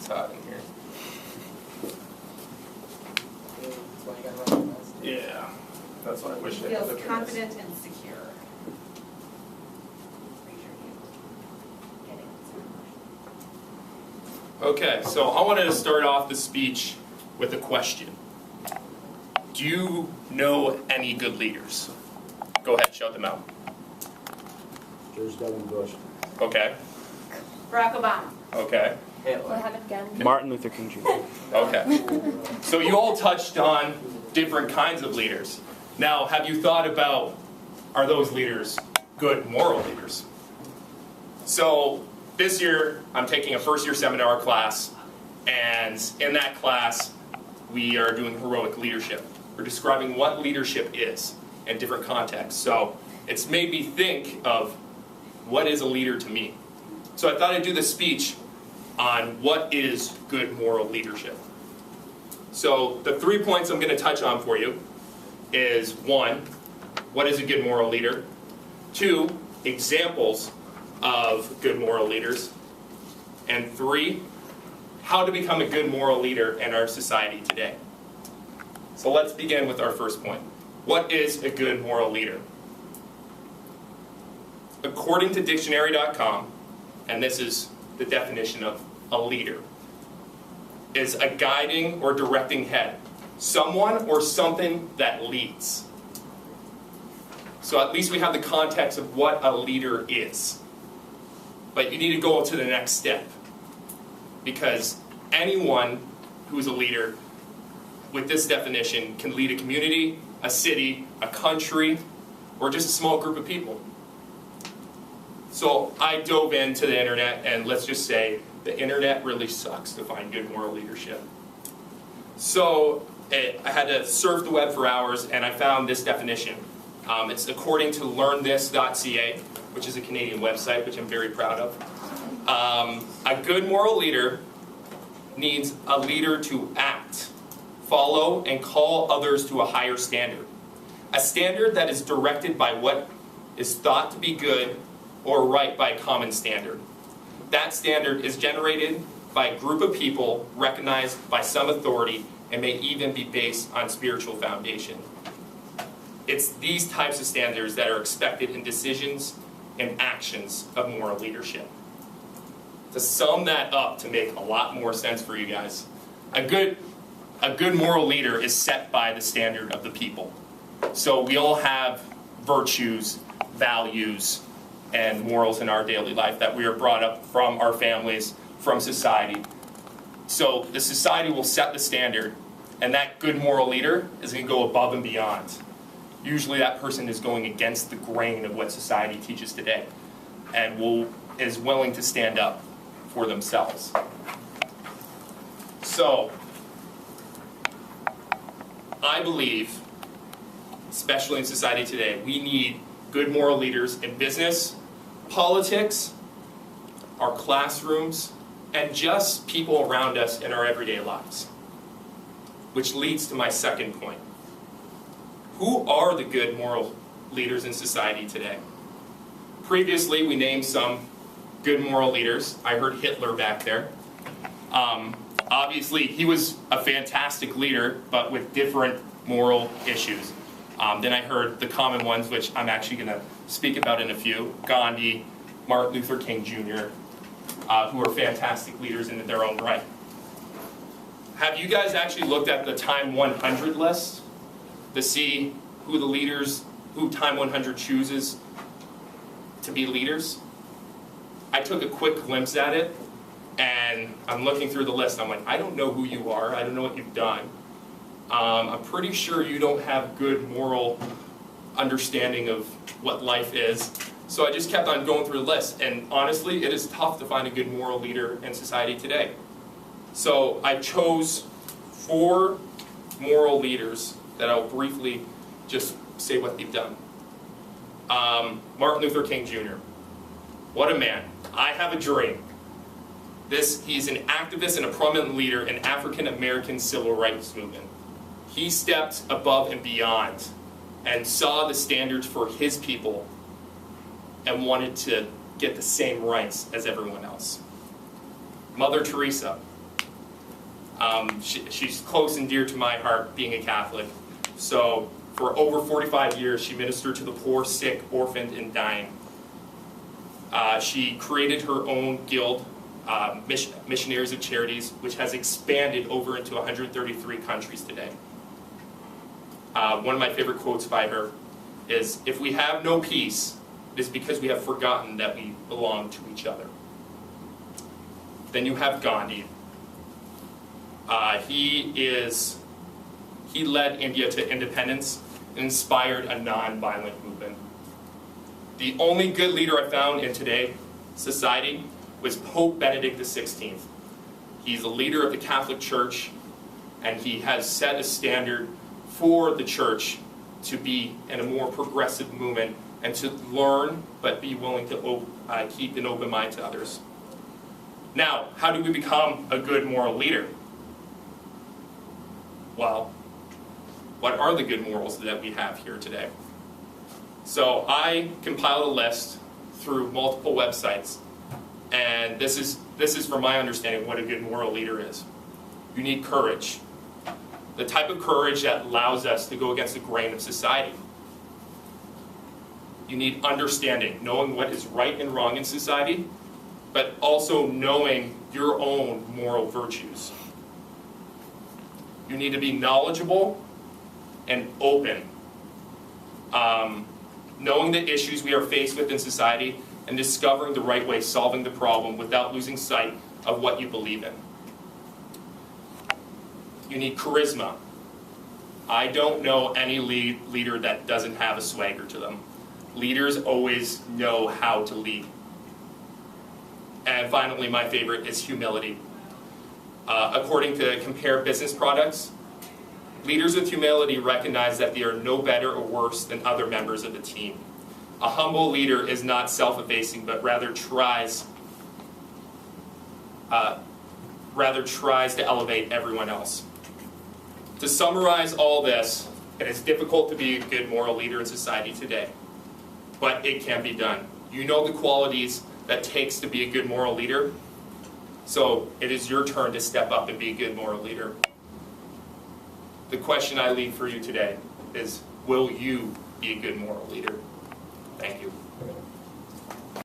It's hot in here. That's why you gotta run fast. Yeah, that's what I wish I Feels could have confident and secure. Raise your hand. Get it. Okay, so I wanted to start off the speech with a question. Do you know any good leaders? Go ahead, shout them out. George W. Bush. Okay, Barack Obama. okay, What happened again? Martin Luther King Jr. okay. So you all touched on different kinds of leaders. Now, have you thought about, are those leaders good moral leaders? So this year, I'm taking a first-year seminar class, and in that class, we are doing heroic leadership. We're describing what leadership is in different contexts. So it's made me think of what is a leader to me. So I thought I'd do this speech on what is good moral leadership. So the 3 points I'm going to touch on for you is 1, what is a good moral leader? 2, examples of good moral leaders. And 3, how to become a good moral leader in our society today. So let's begin with our first point. What is a good moral leader? According to dictionary.com, and this is the definition of a leader, is a guiding or directing head, someone or something that leads. So at least we have the context of what a leader is. But you need to go to the next step, because anyone who is a leader with this definition can lead a community, a city, a country, or just a small group of people. So I dove into the internet, and let's just say the internet really sucks to find good moral leadership. So I had to surf the web for hours, and I found this definition. It's according to learnthis.ca, which is a Canadian website, which I'm very proud of. A good moral leader needs a leader to act, follow, and call others to a higher standard. A standard that is directed by what is thought to be good or right by a common standard. That standard is generated by a group of people recognized by some authority and may even be based on spiritual foundation. It's these types of standards that are expected in decisions and actions of moral leadership. To sum that up to make a lot more sense for you guys, a good moral leader is set by the standard of the people. So we all have virtues, values, and morals in our daily life that we are brought up from our families, from society. So the society will set the standard, and that good moral leader is going to go above and beyond. Usually that person is going against the grain of what society teaches today, and is willing to stand up for themselves. So I believe, especially in society today, we need good moral leaders in business, politics, our classrooms, and just people around us in our everyday lives. Which leads to my second point. Who are the good moral leaders in society today? Previously, we named some good moral leaders. I heard Hitler back there. Obviously, he was a fantastic leader, but with different moral issues. Then I heard the common ones, which I'm actually going to speak about in a few. Gandhi, Martin Luther King Jr., who are fantastic leaders in their own right. Have you guys actually looked at the Time 100 list to see who the leaders, who Time 100 chooses to be leaders? I took a quick glimpse at it, and I'm looking through the list. I'm like, I don't know who you are. I don't know what you've done. I'm pretty sure you don't have good moral understanding of what life is. So I just kept on going through the list. And honestly, it is tough to find a good moral leader in society today. So I chose 4 moral leaders that I'll briefly just say what they've done. Martin Luther King Jr. What a man. I have a dream. He's an activist and a prominent leader in African American civil rights movement. He stepped above and beyond and saw the standards for his people and wanted to get the same rights as everyone else. Mother Teresa. She's close and dear to my heart, being a Catholic. So for over 45 years, she ministered to the poor, sick, orphaned, and dying. She created her own guild, Missionaries of Charities, which has expanded over into 133 countries today. One of my favorite quotes by her is, "If we have no peace, it is because we have forgotten that we belong to each other." Then you have Gandhi. He led India to independence and inspired a non-violent movement. The only good leader I found in today's society was Pope Benedict XVI. He's a leader of the Catholic Church, and he has set a standard for the church to be in a more progressive movement and to learn, but be willing to keep an open mind to others. Now, how do we become a good moral leader? Well, what are the good morals that we have here today? So I compiled a list through multiple websites, and this is from my understanding what a good moral leader is. You need courage. The type of courage that allows us to go against the grain of society. You need understanding, knowing what is right and wrong in society, but also knowing your own moral virtues. You need to be knowledgeable and open. Knowing the issues we are faced with in society and discovering the right way, solving the problem without losing sight of what you believe in. You need charisma. I don't know any leader that doesn't have a swagger to them. Leaders always know how to lead. And finally, my favorite is humility. According to Compare Business Products, leaders with humility recognize that they are no better or worse than other members of the team. A humble leader is not self-effacing, but rather tries to elevate everyone else. To summarize all this, it is difficult to be a good moral leader in society today, but it can be done. You know the qualities that it takes to be a good moral leader, so it is your turn to step up and be a good moral leader. The question I leave for you today is, will you be a good moral leader? Thank you.